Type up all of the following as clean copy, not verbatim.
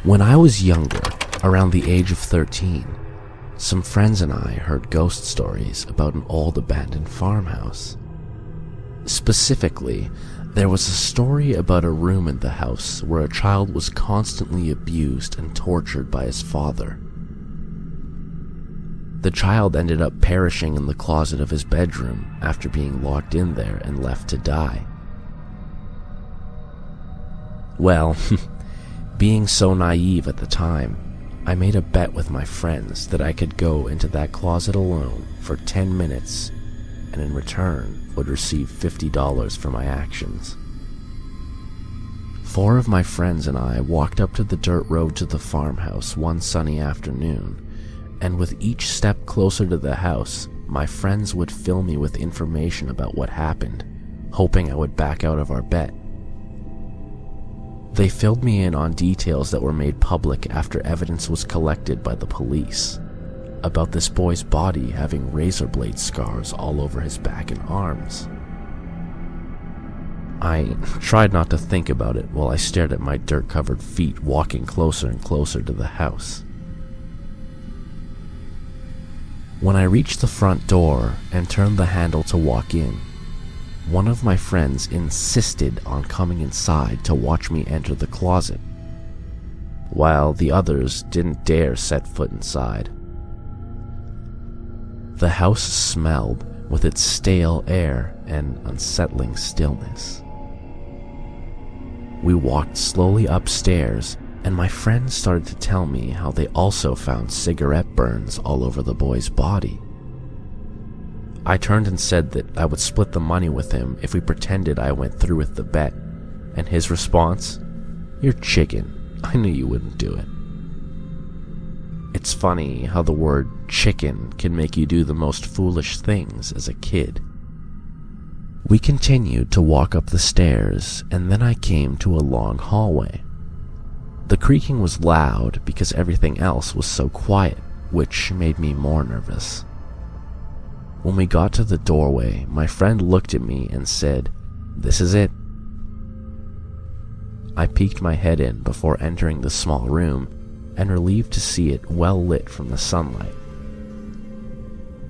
When I was younger, around the age of 13, some friends and I heard ghost stories about an old abandoned farmhouse. Specifically, there was a story about a room in the house where a child was constantly abused and tortured by his father. The child ended up perishing in the closet of his bedroom after being locked in there and left to die. Well, being so naive at the time, I made a bet with my friends that I could go into that closet alone for 10 minutes and in return would receive $50 for my actions. 4 of my friends and I walked up to the dirt road to the farmhouse one sunny afternoon, and with each step closer to the house, my friends would fill me with information about what happened, hoping I would back out of our bet. They filled me in on details that were made public after evidence was collected by the police, about this boy's body having razor blade scars all over his back and arms. I tried not to think about it while I stared at my dirt-covered feet walking closer and closer to the house. When I reached the front door and turned the handle to walk in, one of my friends insisted on coming inside to watch me enter the closet, while the others didn't dare set foot inside. The house smelled with its stale air and unsettling stillness. We walked slowly upstairs, and my friends started to tell me how they also found cigarette burns all over the boy's body. I turned and said that I would split the money with him if we pretended I went through with the bet, and his response, "You're chicken. I knew you wouldn't do it." It's funny how the word chicken can make you do the most foolish things as a kid. We continued to walk up the stairs, and then I came to a long hallway. The creaking was loud because everything else was so quiet, which made me more nervous. When we got to the doorway, my friend looked at me and said, "This is it." I peeked my head in before entering the small room, and relieved to see it well lit from the sunlight.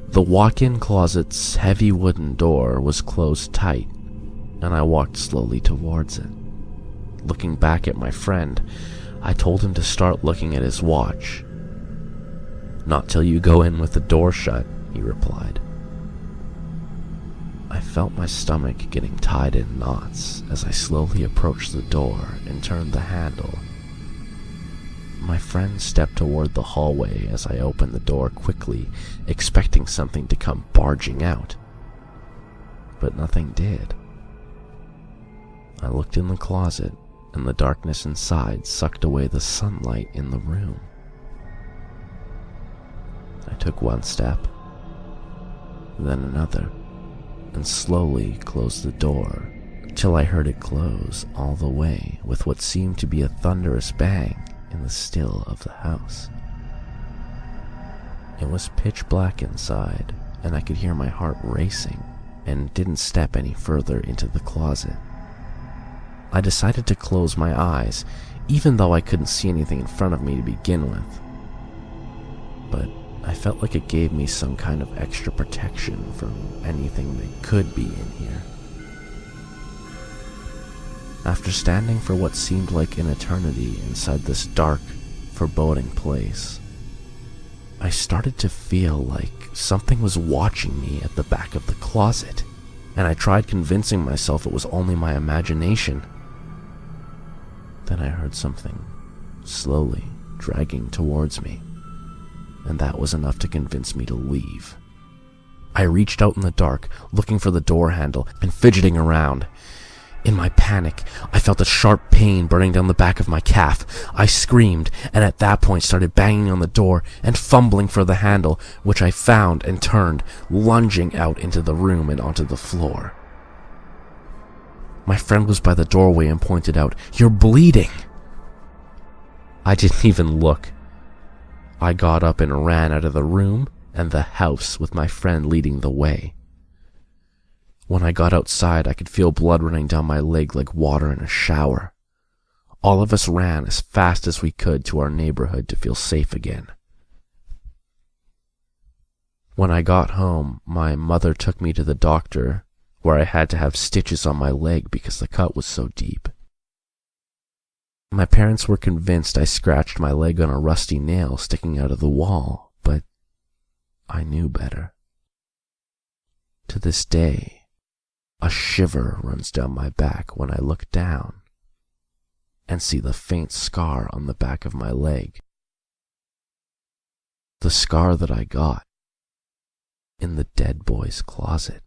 The walk-in closet's heavy wooden door was closed tight, and I walked slowly towards it. Looking back at my friend, I told him to start looking at his watch. "Not till you go in with the door shut," he replied. I felt my stomach getting tied in knots as I slowly approached the door and turned the handle. My friend stepped toward the hallway as I opened the door quickly, expecting something to come barging out. But nothing did. I looked in the closet, and the darkness inside sucked away the sunlight in the room. I took one step, then another, and slowly closed the door until I heard it close all the way with what seemed to be a thunderous bang in the still of the house. It was pitch black inside, and I could hear my heart racing, and didn't step any further into the closet. I decided to close my eyes, even though I couldn't see anything in front of me to begin with. But I felt like it gave me some kind of extra protection from anything that could be in here. After standing for what seemed like an eternity inside this dark, foreboding place, I started to feel like something was watching me at the back of the closet, and I tried convincing myself it was only my imagination. Then I heard something slowly dragging towards me, and that was enough to convince me to leave. I reached out in the dark, looking for the door handle and fidgeting around. In my panic, I felt a sharp pain burning down the back of my calf. I screamed, and at that point started banging on the door and fumbling for the handle, which I found and turned, lunging out into the room and onto the floor. My friend was by the doorway and pointed out, "You're bleeding!" I didn't even look. I got up and ran out of the room and the house with my friend leading the way. When I got outside, I could feel blood running down my leg like water in a shower. All of us ran as fast as we could to our neighborhood to feel safe again. When I got home, my mother took me to the doctor, where I had to have stitches on my leg because the cut was so deep. My parents were convinced I scratched my leg on a rusty nail sticking out of the wall, but I knew better. To this day, a shiver runs down my back when I look down and see the faint scar on the back of my leg. The scar that I got in the dead boy's closet.